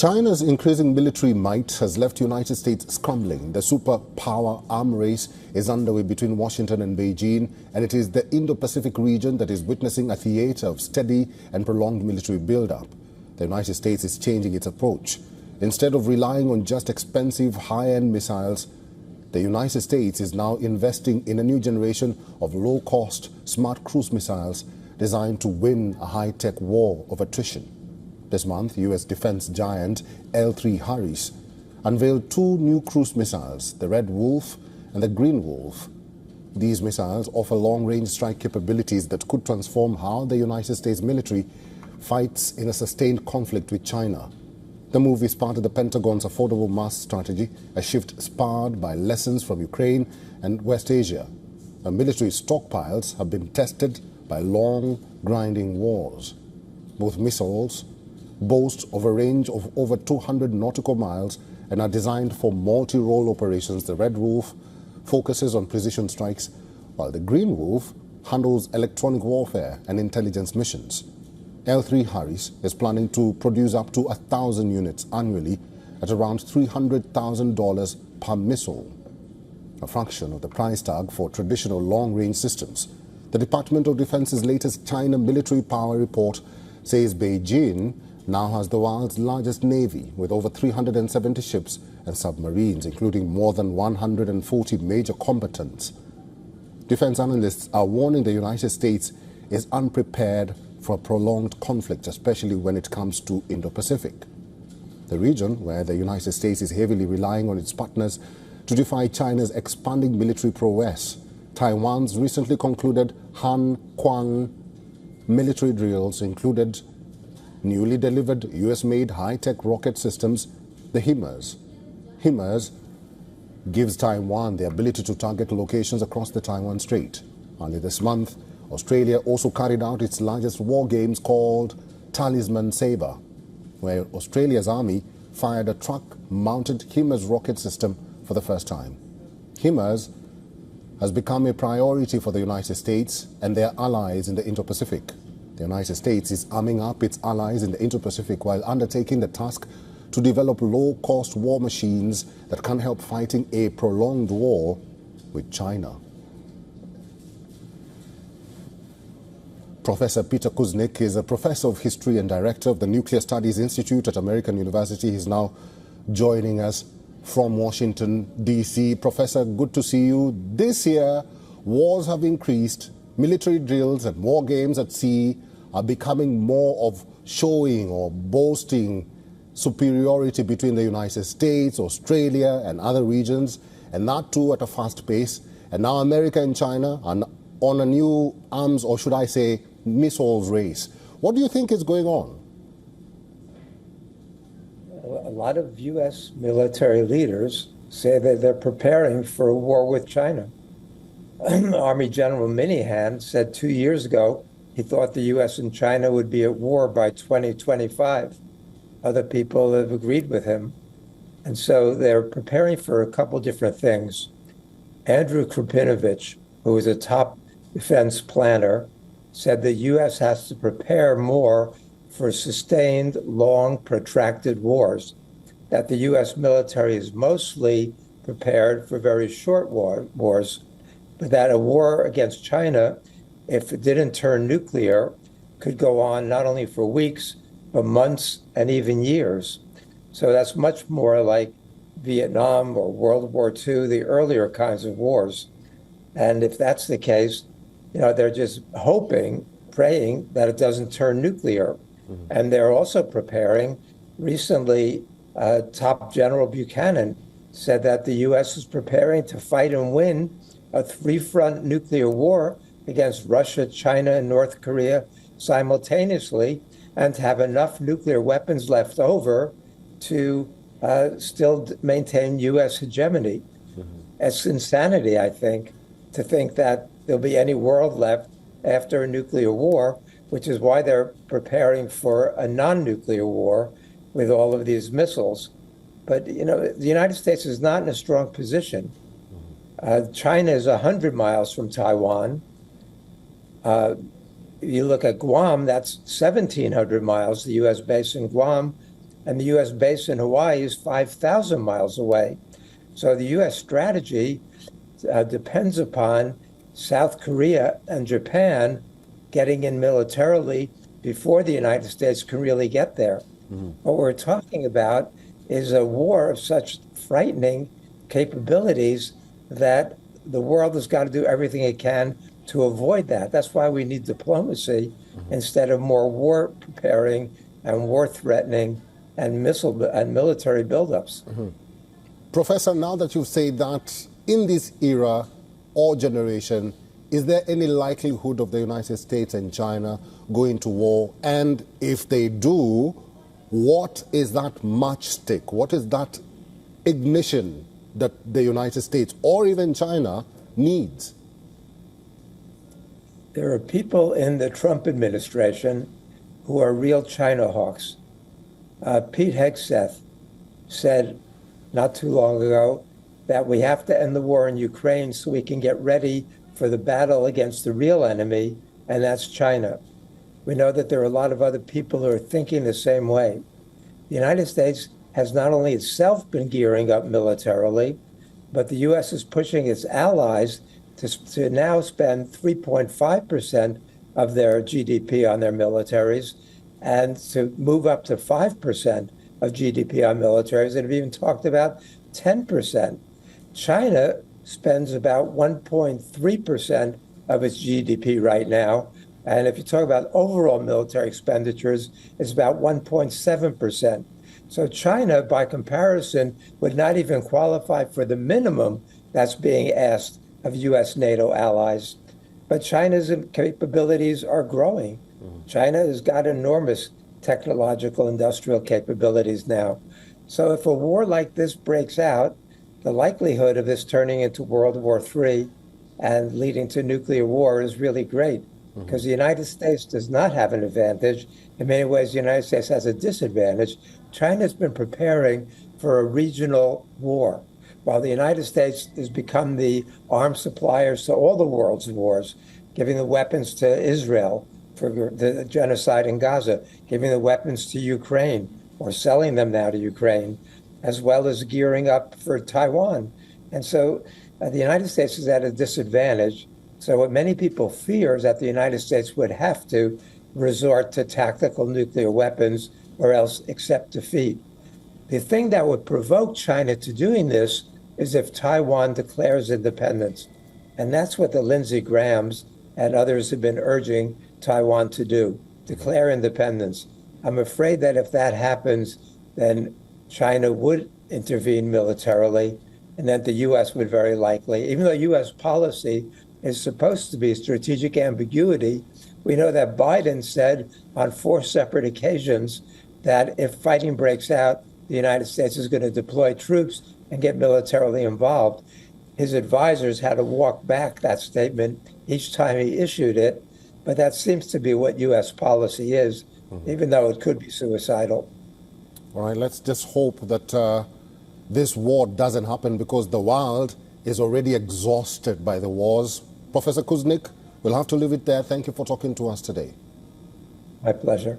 China's increasing military might has left the United States scrambling. The superpower arm race is underway between Washington and Beijing, and it is the Indo-Pacific region that is witnessing a theater of steady and prolonged military buildup. The United States is changing its approach. Instead of relying on just expensive high-end missiles, the United States is now investing in a new generation of low-cost, smart cruise missiles designed to win a high-tech war of attrition. This month, U.S. defense giant L3Harris unveiled two new cruise missiles, the Red Wolf and the Green Wolf. These missiles offer long-range strike capabilities that could transform how the United States military fights in a sustained conflict with China. The move is part of the Pentagon's affordable mass strategy, a shift spurred by lessons from Ukraine and West Asia. Our military stockpiles have been tested by long, grinding wars. Both missiles boast of a range of over 200 nautical miles and are designed for multi-role operations. The Red Wolf focuses on precision strikes, while the Green Wolf handles electronic warfare and intelligence missions. L3Harris is planning to produce up to 1,000 units annually at around $300,000 per missile, a fraction of the price tag for traditional long-range systems. The Department of Defense's latest China military power report says Beijing now has the world's largest navy with over 370 ships and submarines, including more than 140 major combatants. Defense analysts are warning the United States is unprepared for a prolonged conflict, especially when it comes to Indo-Pacific, the region where the United States is heavily relying on its partners to defy China's expanding military prowess. Taiwan's recently concluded Han Kuang military drills included newly delivered US-made high-tech rocket systems, the HIMARS. HIMARS gives Taiwan the ability to target locations across the Taiwan Strait. Early this month, Australia also carried out its largest war games called Talisman Sabre, where Australia's army fired a truck-mounted HIMARS rocket system for the first time. HIMARS has become a priority for the United States and their allies in the Indo-Pacific. The United States is arming up its allies in the Indo-Pacific while undertaking the task to develop low-cost war machines that can help fighting a prolonged war with China. Professor Peter Kuznick is a professor of history and director of the Nuclear Studies Institute at American University. He's now joining us from Washington, D.C. Professor, good to see you. This year, wars have increased. Military drills and war games at sea are becoming more of showing or boasting superiority between the United States, Australia, and other regions, and that too at a fast pace. And now America and China are on a new arms, or should I say, missiles race. What do you think is going on? A lot of U.S. military leaders say that they're preparing for a war with China. Army General Minihan said 2 years ago he thought the U.S. and China would be at war by 2025. Other people have agreed with him. And so they're preparing for a couple different things. Andrew Krapinovich, who is a top defense planner, said the U.S. has to prepare more for sustained, long, protracted wars, that the U.S. military is mostly prepared for very short wars, but that a war against China, if it didn't turn nuclear, could go on not only for weeks, but months and even years. So that's much more like Vietnam or World War II, the earlier kinds of wars. And if that's the case, they're just hoping, praying that it doesn't turn nuclear. Mm-hmm. And they're also preparing. Recently, Top General Buchanan said that the U.S. is preparing to fight and win a three-front nuclear war against Russia, China, and North Korea simultaneously, and to have enough nuclear weapons left over to still maintain U.S. hegemony. Mm-hmm. It's insanity, I think, to think that there'll be any world left after a nuclear war, which is why they're preparing for a non-nuclear war with all of these missiles. But, the United States is not in a strong position. China is 100 miles from Taiwan. You look at Guam, that's 1,700 miles, the U.S. base in Guam. and the U.S. base in Hawaii is 5,000 miles away. So the U.S. strategy depends upon South Korea and Japan getting in militarily before the United States can really get there. What we're talking about is a war of such frightening capabilities that the world has got to do everything it can to avoid that. That's why we need diplomacy instead of more war preparing and war threatening and military buildups. Professor, now that you've said that, in this era or generation, is there any likelihood of the United States and China going to war? And if they do, what is that matchstick? What is that ignition that the United States or even China needs? There are people in the Trump administration who are real China hawks. Pete Hegseth said not too long ago that we have to end the war in Ukraine so we can get ready for the battle against the real enemy, and that's China. We know that there are a lot of other people who are thinking the same way. The United States has not only itself been gearing up militarily, but the U.S. is pushing its allies to now spend 3.5% of their GDP on their militaries and to move up to 5% of GDP on militaries, and have even talked about 10%. China spends about 1.3% of its GDP right now. And if you talk about overall military expenditures, it's about 1.7%. So China, by comparison, would not even qualify for the minimum that's being asked of U.S. NATO allies. But China's capabilities are growing. China has got enormous technological industrial capabilities now. So if a war like this breaks out, the likelihood of this turning into World War III and leading to nuclear war is really great, because the United States does not have an advantage. In many ways, the United States has a disadvantage. China's been preparing for a regional war, while the United States has become the arms suppliers to all the world's wars, giving the weapons to Israel for the genocide in Gaza, giving the weapons to Ukraine, or selling them now to Ukraine, as well as gearing up for Taiwan. And so the United States is at a disadvantage. So what many people fear is that the United States would have to resort to tactical nuclear weapons or else accept defeat. The thing that would provoke China to doing this is if Taiwan declares independence. And that's what the Lindsey Grahams and others have been urging Taiwan to do, declare independence. I'm afraid that if that happens, then China would intervene militarily, and that the U.S. would very likely, even though U.S. policy is supposed to be strategic ambiguity, we know that Biden said on 4 separate occasions that if fighting breaks out, the United States is going to deploy troops and get militarily involved. His advisors had to walk back that statement each time he issued it, but that seems to be what U.S. policy is, even though it could be suicidal. All right, let's just hope that this war doesn't happen, because the world is already exhausted by the wars. Professor Kuznick, we'll have to leave it there. Thank you for talking to us today. My pleasure.